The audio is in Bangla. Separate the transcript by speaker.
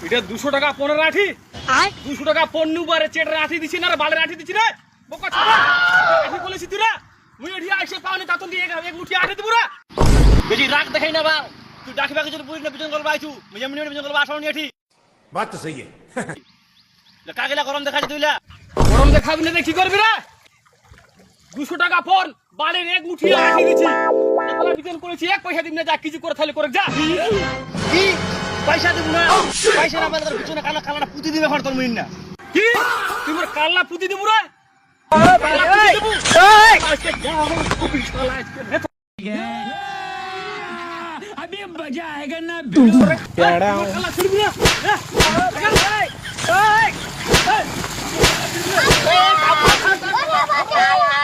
Speaker 1: এটা 200 টাকা 15 আঠি 200 টাকা পন্নু বারে চেটের আঠি দিছি না রে বালের আঠি দিছি রে বকা ছাড়া আঠি বলেছি তুই রে মুই এডি আইসে পাওনি তাতন দিয়ে এক মুঠি আঠি দিব রে বেশি রাগ দেখাই না বা তুই ডাকি বাকি যদি পুরি না বিজন করবা আইছু মুই বিজন করবা আসনি আঠি
Speaker 2: बात तो सही है
Speaker 1: কাগেলা গরম দেখাছি তুইলা গরম দেখাবি না কি করবি রে 200 টাকা পন বালের এক মুঠি আঠি দিছি একলা বিজন করেছি এক পয়সা দিবি না যা কিছু করে থালে করে যা কি পয়সা দিব না পয়সা না আমাদের পিছনে কালা কালাটা পুতি দিবে এখন তোর মইন না কি তুই মোর কালা পুতি দিব রে
Speaker 3: अभी मजा आएगा ना
Speaker 1: काला छोड़ दिया
Speaker 4: बाबा